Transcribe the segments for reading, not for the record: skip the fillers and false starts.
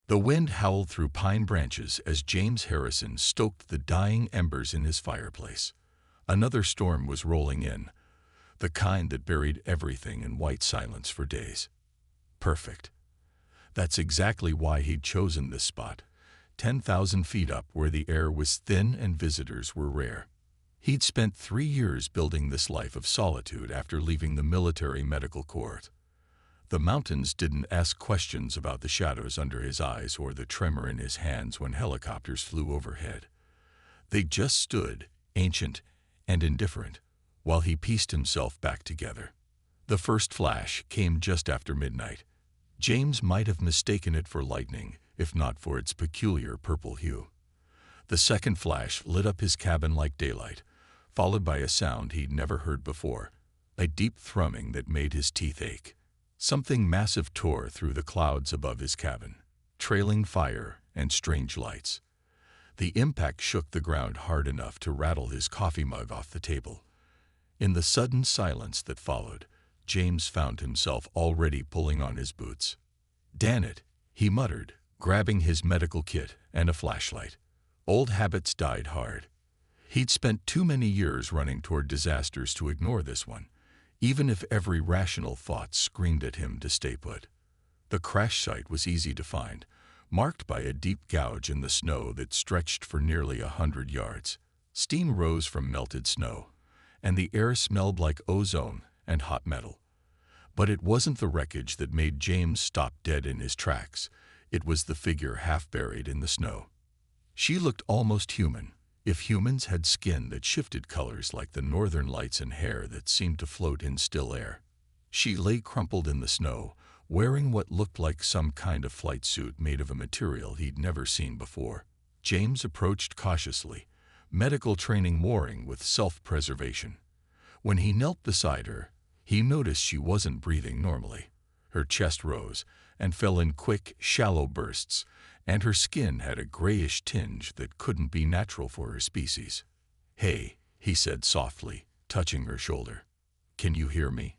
The wind howled through pine branches as James Harrison stoked the dying embers in his fireplace. Another storm was rolling in, the kind that buried everything in white silence for days. Perfect. That's exactly why he'd chosen this spot, 10,000 feet up where the air was thin and visitors were rare. He'd spent 3 years building this life of solitude after leaving the military medical corps. The mountains didn't ask questions about the shadows under his eyes or the tremor in his hands when helicopters flew overhead. They just stood, ancient and indifferent, while he pieced himself back together. The first flash came just after midnight. James might have mistaken it for lightning, if not for its peculiar purple hue. The second flash lit up his cabin like daylight, followed by a sound he'd never heard before, a deep thrumming that made his teeth ache. Something massive tore through the clouds above his cabin, trailing fire and strange lights. The impact shook the ground hard enough to rattle his coffee mug off the table. In the sudden silence that followed, James found himself already pulling on his boots. "Damn it," he muttered, grabbing his medical kit and a flashlight. Old habits died hard. He'd spent too many years running toward disasters to ignore this one, even if every rational thought screamed at him to stay put. The crash site was easy to find, marked by a deep gouge in the snow that stretched for nearly 100 yards. Steam rose from melted snow, and the air smelled like ozone and hot metal. But it wasn't the wreckage that made James stop dead in his tracks. It was the figure half buried in the snow. She looked almost human, if humans had skin that shifted colors like the northern lights and hair that seemed to float in still air. She lay crumpled in the snow, wearing what looked like some kind of flight suit made of a material he'd never seen before. James approached cautiously, medical training warring with self-preservation. When he knelt beside her, he noticed she wasn't breathing normally. Her chest rose and fell in quick, shallow bursts, and her skin had a grayish tinge that couldn't be natural for her species. "Hey," he said softly, touching her shoulder. "Can you hear me?"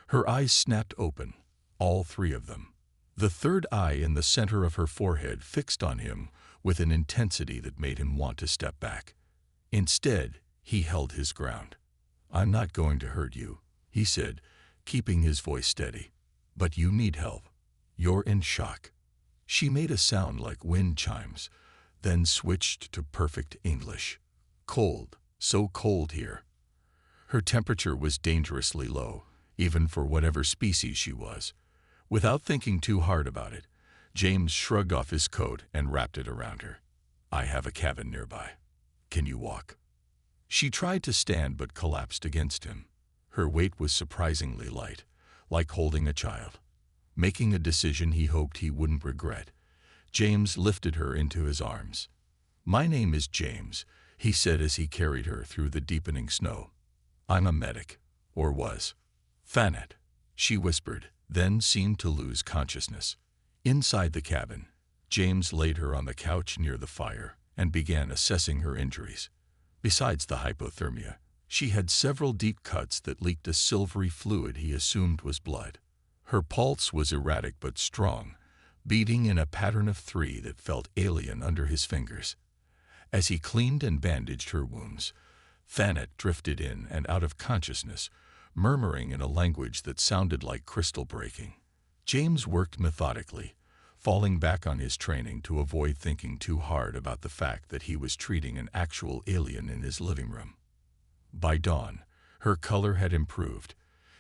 Her eyes snapped open, all 3 of them. The third eye in the center of her forehead fixed on him with an intensity that made him want to step back. Instead, he held his ground. "I'm not going to hurt you," he said, keeping his voice steady. "But you need help. You're in shock." She made a sound like wind chimes, then switched to perfect English. "Cold, so cold here." Her temperature was dangerously low, even for whatever species she was. Without thinking too hard about it, James shrugged off his coat and wrapped it around her. "I have a cabin nearby. Can you walk?" She tried to stand but collapsed against him. Her weight was surprisingly light, like holding a child. Making a decision he hoped he wouldn't regret, James lifted her into his arms. "My name is James," he said as he carried her through the deepening snow. "I'm a medic, or was." "Thanet," she whispered, then seemed to lose consciousness. Inside the cabin, James laid her on the couch near the fire and began assessing her injuries. Besides the hypothermia, she had several deep cuts that leaked a silvery fluid he assumed was blood. Her pulse was erratic but strong, beating in a pattern of 3 that felt alien under his fingers. As he cleaned and bandaged her wounds, Thanet drifted in and out of consciousness, murmuring in a language that sounded like crystal breaking. James worked methodically, falling back on his training to avoid thinking too hard about the fact that he was treating an actual alien in his living room. By dawn, her color had improved,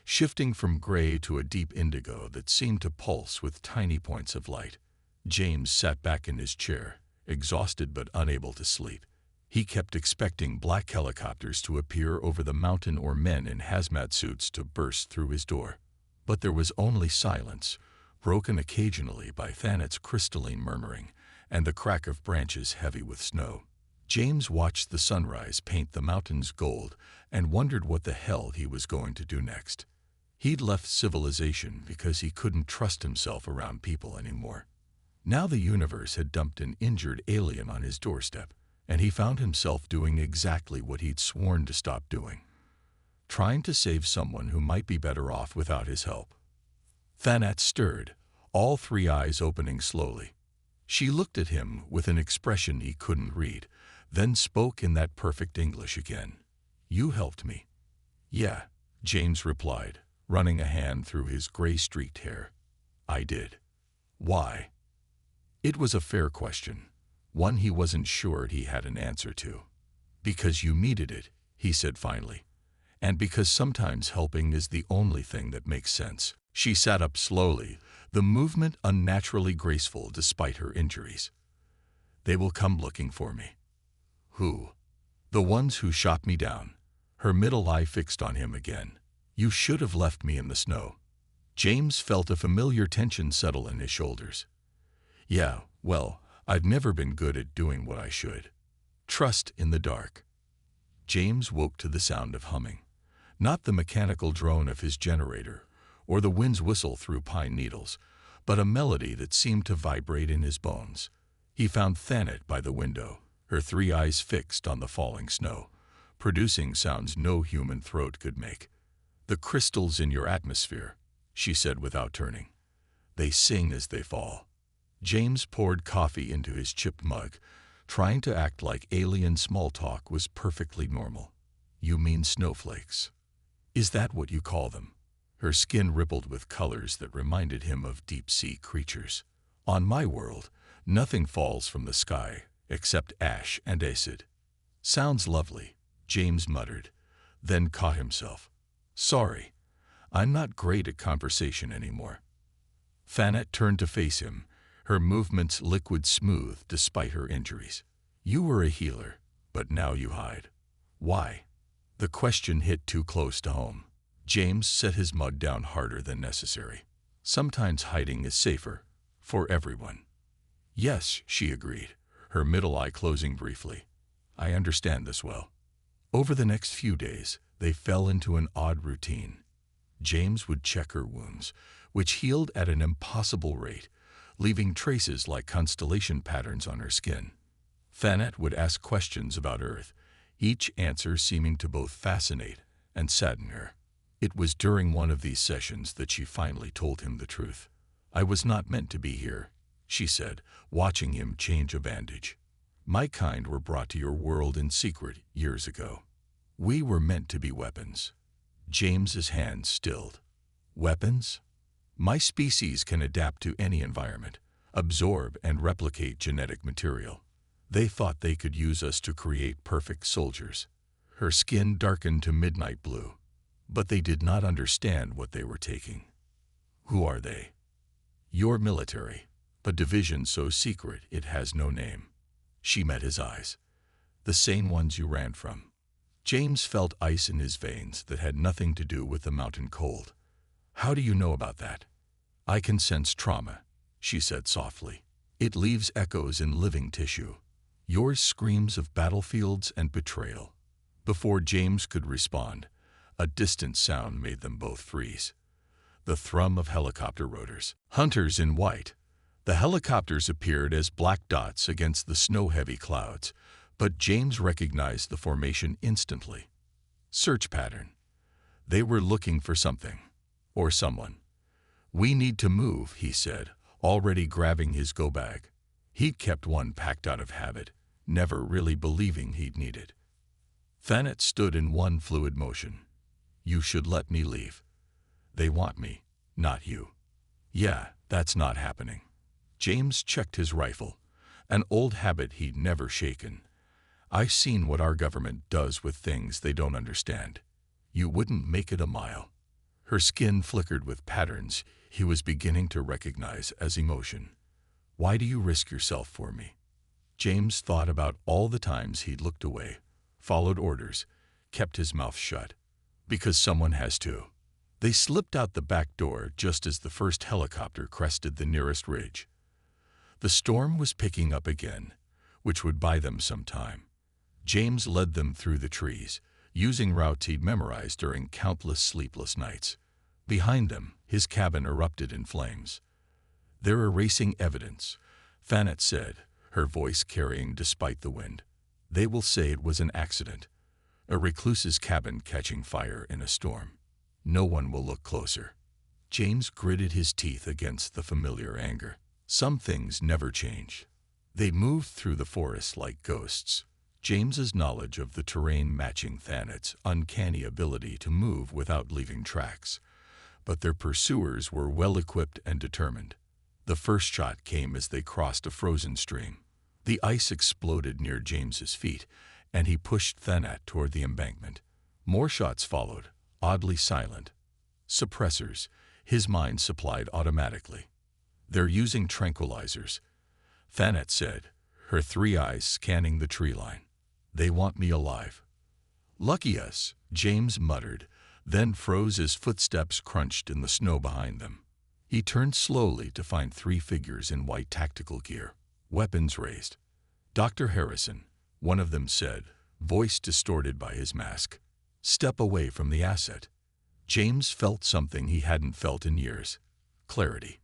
shifting from gray to a deep indigo that seemed to pulse with tiny points of light. James sat back in his chair, exhausted but unable to sleep. He kept expecting black helicopters to appear over the mountain or men in hazmat suits to burst through his door. But there was only silence, broken occasionally by Thanet's crystalline murmuring and the crack of branches heavy with snow. James watched the sunrise paint the mountains gold and wondered what the hell he was going to do next. He'd left civilization because he couldn't trust himself around people anymore. Now the universe had dumped an injured alien on his doorstep, and he found himself doing exactly what he'd sworn to stop doing, trying to save someone who might be better off without his help. Thanet stirred, all 3 eyes opening slowly. She looked at him with an expression he couldn't read, then spoke in that perfect English again. "You helped me." "Yeah," James replied, running a hand through his gray-streaked hair. "I did." "Why?" It was a fair question, one he wasn't sure he had an answer to. "Because you needed it," he said finally. "And because sometimes helping is the only thing that makes sense." She sat up slowly, the movement unnaturally graceful despite her injuries. "They will come looking for me." "Who?" "The ones who shot me down." Her middle eye fixed on him again. "You should have left me in the snow." James felt a familiar tension settle in his shoulders. "Yeah, well, I've never been good at doing what I should. Trust in the dark." James woke to the sound of humming. Not the mechanical drone of his generator, or the wind's whistle through pine needles, but a melody that seemed to vibrate in his bones. He found Thanet by the window, her 3 eyes fixed on the falling snow, producing sounds no human throat could make. "The crystals in your atmosphere," she said without turning. "They sing as they fall." James poured coffee into his chipped mug, trying to act like alien small talk was perfectly normal. "You mean snowflakes? Is that what you call them?" Her skin rippled with colors that reminded him of deep-sea creatures. "On my world, nothing falls from the sky except ash and acid." "Sounds lovely," James muttered, then caught himself. "Sorry, I'm not great at conversation anymore." Thanet turned to face him, her movements liquid smooth despite her injuries. "You were a healer, but now you hide. Why?" The question hit too close to home. James set his mug down harder than necessary. "Sometimes hiding is safer, for everyone." "Yes," she agreed, her middle eye closing briefly. "I understand this well." Over the next few days, they fell into an odd routine. James would check her wounds, which healed at an impossible rate, leaving traces like constellation patterns on her skin. Thanet would ask questions about Earth, each answer seeming to both fascinate and sadden her. It was during one of these sessions that she finally told him the truth. "I was not meant to be here," she said, watching him change a bandage. "My kind were brought to your world in secret years ago. We were meant to be weapons." James's hands stilled. "Weapons? My species can adapt to any environment, absorb and replicate genetic material. They thought they could use us to create perfect soldiers." Her skin darkened to midnight blue. "But they did not understand what they were taking." "Who are they?" "Your military, a division so secret it has no name." She met his eyes. "The same ones you ran from." James felt ice in his veins that had nothing to do with the mountain cold. "How do you know about that?" "I can sense trauma," she said softly. "It leaves echoes in living tissue. Yours screams of battlefields and betrayal." Before James could respond, a distant sound made them both freeze. The thrum of helicopter rotors. Hunters in white. The helicopters appeared as black dots against the snow-heavy clouds, but James recognized the formation instantly. Search pattern. They were looking for something. Or someone. "We need to move," he said, already grabbing his go-bag. He'd kept one packed out of habit, never really believing he'd need it. Thanet stood in one fluid motion. "You should let me leave. They want me, not you." "Yeah, that's not happening." James checked his rifle, an old habit he'd never shaken. "I've seen what our government does with things they don't understand. You wouldn't make it a mile." Her skin flickered with patterns he was beginning to recognize as emotion. "Why do you risk yourself for me?" James thought about all the times he'd looked away, followed orders, kept his mouth shut. "Because someone has to." They slipped out the back door just as the first helicopter crested the nearest ridge. The storm was picking up again, which would buy them some time. James led them through the trees, using routes he'd memorized during countless sleepless nights. Behind them, his cabin erupted in flames. "They're erasing evidence," Thanet said, her voice carrying despite the wind. "They will say it was an accident, a recluse's cabin catching fire in a storm. No one will look closer." James gritted his teeth against the familiar anger. Some things never change. They moved through the forest like ghosts. James's knowledge of the terrain matching Thanet's uncanny ability to move without leaving tracks. But their pursuers were well-equipped and determined. The first shot came as they crossed a frozen stream. The ice exploded near James's feet, and he pushed Thanet toward the embankment. More shots followed, oddly silent. Suppressors, his mind supplied automatically. "They're using tranquilizers," Thanet said, her three eyes scanning the tree line. "They want me alive." "Lucky us," James muttered, then froze as footsteps crunched in the snow behind them. He turned slowly to find three figures in white tactical gear, weapons raised. "Dr. Harrison," one of them said, voice distorted by his mask. "Step away from the asset." James felt something he hadn't felt in years. Clarity.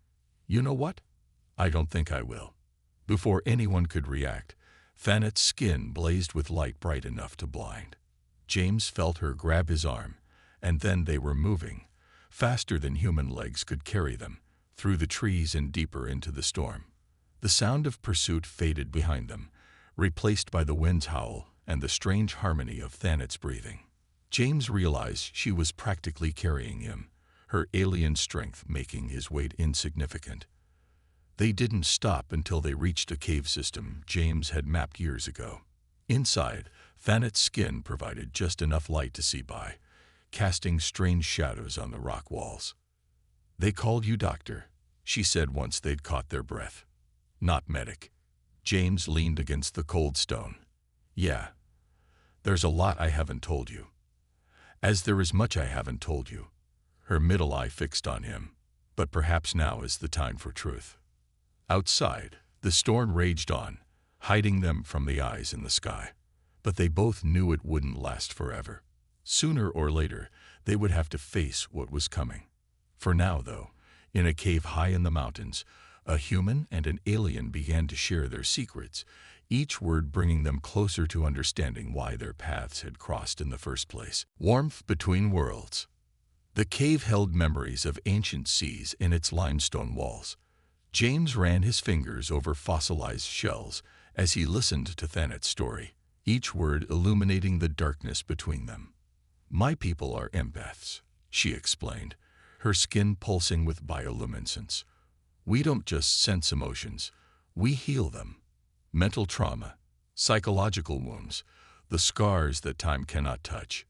"You know what? I don't think I will." Before anyone could react, Thanet's skin blazed with light bright enough to blind. James felt her grab his arm, and then they were moving, faster than human legs could carry them, through the trees and deeper into the storm. The sound of pursuit faded behind them, replaced by the wind's howl and the strange harmony of Thanet's breathing. James realized she was practically carrying him, her alien strength making his weight insignificant. They didn't stop until they reached a cave system James had mapped years ago. Inside, Thanet's skin provided just enough light to see by, casting strange shadows on the rock walls. "They called you doctor," she said once they'd caught their breath. "Not medic." James leaned against the cold stone. "Yeah. There's a lot I haven't told you." "As there is much I haven't told you." Her middle eye fixed on him. "But perhaps now is the time for truth." Outside, the storm raged on, hiding them from the eyes in the sky. But they both knew it wouldn't last forever. Sooner or later, they would have to face what was coming. For now, though, in a cave high in the mountains, a human and an alien began to share their secrets, each word bringing them closer to understanding why their paths had crossed in the first place. Warmth between worlds. The cave held memories of ancient seas in its limestone walls. James ran his fingers over fossilized shells as he listened to Thanet's story, each word illuminating the darkness between them. "My people are empaths," she explained, her skin pulsing with bioluminescence. "We don't just sense emotions, we heal them. Mental trauma, psychological wounds, the scars that time cannot touch."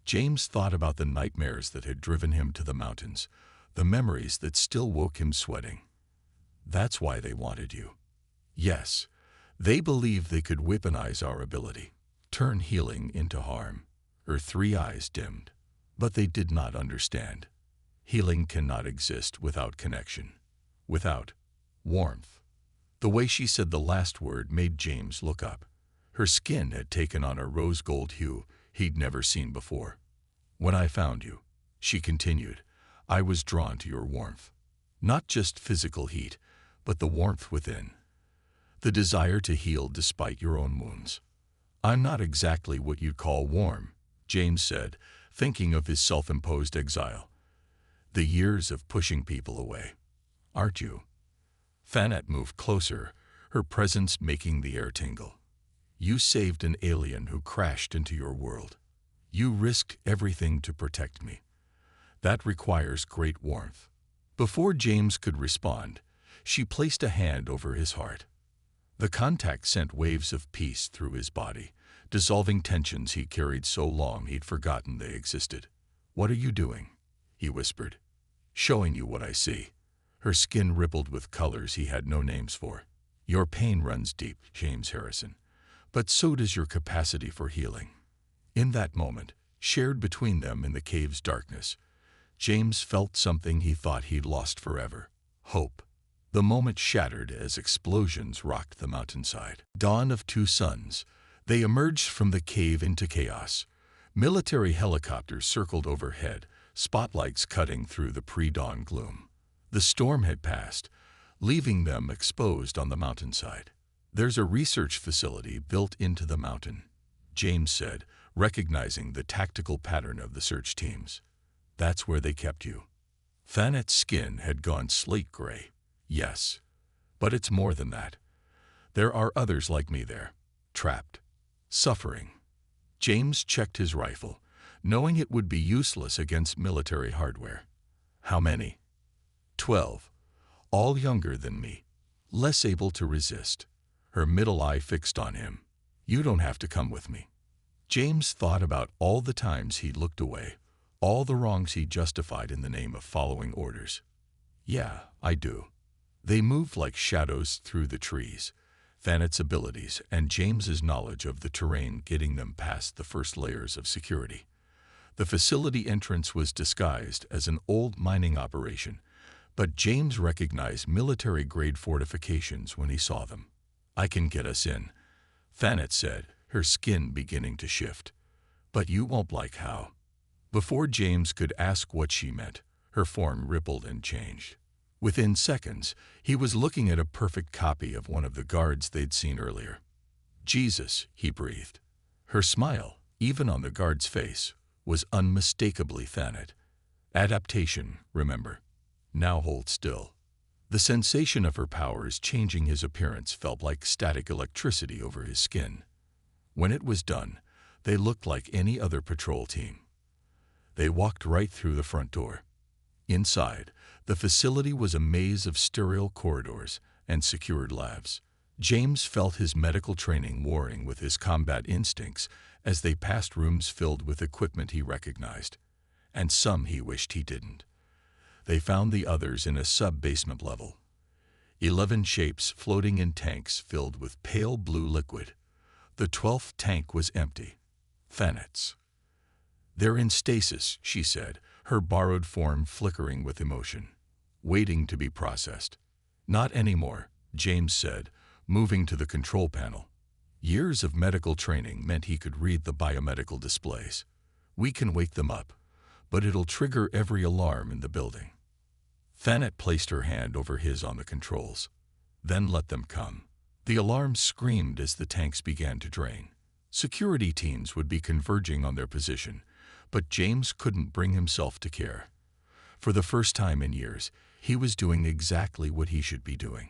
James thought about the nightmares that had driven him to the mountains, the memories that still woke him sweating. "That's why they wanted you." "Yes, they believed they could weaponize our ability, turn healing into harm." Her three eyes dimmed. But they did not understand. Healing cannot exist without connection, without warmth. The way she said the last word made James look up. Her skin had taken on a rose-gold hue he'd never seen before. "When I found you," she continued, "I was drawn to your warmth. Not just physical heat, but the warmth within. The desire to heal despite your own wounds." "I'm not exactly what you'd call warm," James said, thinking of his self-imposed exile. "The years of pushing people away. Aren't you?" Thanet moved closer, her presence making the air tingle. "You saved an alien who crashed into your world. You risked everything to protect me. That requires great warmth." Before James could respond, she placed a hand over his heart. The contact sent waves of peace through his body, dissolving tensions he carried so long he'd forgotten they existed. "What are you doing?" he whispered. "Showing you what I see." Her skin rippled with colors he had no names for. "Your pain runs deep, James Harrison, but so does your capacity for healing." In that moment, shared between them in the cave's darkness, James felt something he thought he'd lost forever: hope. The moment shattered as explosions rocked the mountainside. Dawn of two suns. They emerged from the cave into chaos. Military helicopters circled overhead, spotlights cutting through the pre-dawn gloom. The storm had passed, leaving them exposed on the mountainside. "There's a research facility built into the mountain," James said, recognizing the tactical pattern of the search teams. "That's where they kept you." Thanet's skin had gone slate gray. "Yes. But it's more than that. There are others like me there, trapped, suffering. James checked his rifle, knowing it would be useless against military hardware. How many? 12. All younger than me, less able to resist. Her middle eye fixed on him. You don't have to come with me. James thought about all the times he'd looked away, all the wrongs he justified in the name of following orders. Yeah, I do. They moved like shadows through the trees, Thanet's abilities and James's knowledge of the terrain getting them past the first layers of security. The facility entrance was disguised as an old mining operation, but James recognized military-grade fortifications when he saw them. I can get us in, Thanet said, her skin beginning to shift. But you won't like how. Before James could ask what she meant, her form rippled and changed. Within seconds, he was looking at a perfect copy of one of the guards they'd seen earlier. Jesus, he breathed. Her smile, even on the guard's face, was unmistakably Thanet. Adaptation, remember. Now hold still. The sensation of her powers changing his appearance felt like static electricity over his skin. When it was done, they looked like any other patrol team. They walked right through the front door. Inside, the facility was a maze of sterile corridors and secured labs. James felt his medical training warring with his combat instincts as they passed rooms filled with equipment he recognized, and some he wished he didn't. They found the others in a sub-basement level. 11 shapes floating in tanks filled with pale blue liquid. The 12th tank was empty. Thanet's. They're in stasis, she said, her borrowed form flickering with emotion, waiting to be processed. Not anymore, James said, moving to the control panel. Years of medical training meant he could read the biomedical displays. We can wake them up, but it'll trigger every alarm in the building. Thanet placed her hand over his on the controls. Then let them come. The alarms screamed as the tanks began to drain. Security teams would be converging on their position, but James couldn't bring himself to care. For the first time in years, he was doing exactly what he should be doing.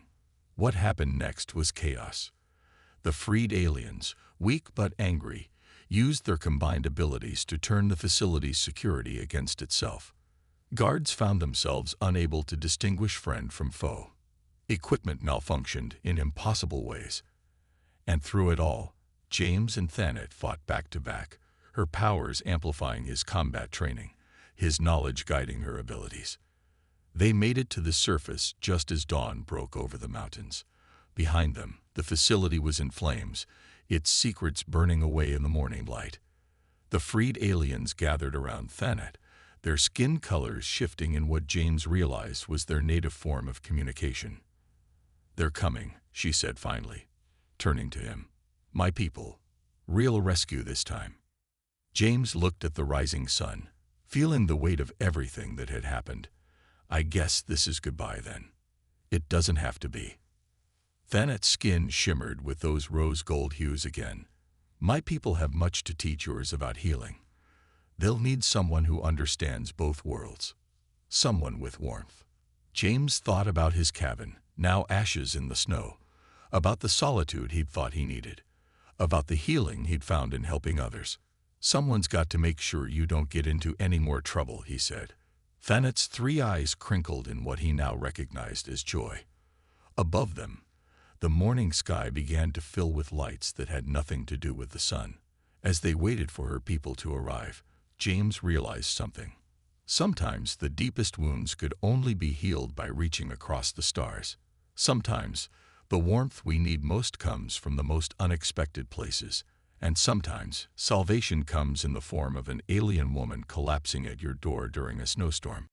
What happened next was chaos. The freed aliens, weak but angry, used their combined abilities to turn the facility's security against itself. Guards found themselves unable to distinguish friend from foe. Equipment malfunctioned in impossible ways. And through it all, James and Thanet fought back to back, her powers amplifying his combat training, his knowledge guiding her abilities. They made it to the surface just as dawn broke over the mountains. Behind them, the facility was in flames, its secrets burning away in the morning light. The freed aliens gathered around Thanet, their skin colors shifting in what James realized was their native form of communication. They're coming, she said finally, turning to him. My people. Real rescue this time. James looked at the rising sun, feeling the weight of everything that had happened. I guess this is goodbye then. It doesn't have to be. Thanet's skin shimmered with those rose gold hues again. My people have much to teach yours about healing. They'll need someone who understands both worlds. Someone with warmth. James thought about his cabin, now ashes in the snow, about the solitude he'd thought he needed, about the healing he'd found in helping others. Someone's got to make sure you don't get into any more trouble, he said. Thanet's 3 eyes crinkled in what he now recognized as joy. Above them, the morning sky began to fill with lights that had nothing to do with the sun. As they waited for her people to arrive, James realized something. Sometimes the deepest wounds could only be healed by reaching across the stars. Sometimes the warmth we need most comes from the most unexpected places. And sometimes salvation comes in the form of an alien woman collapsing at your door during a snowstorm.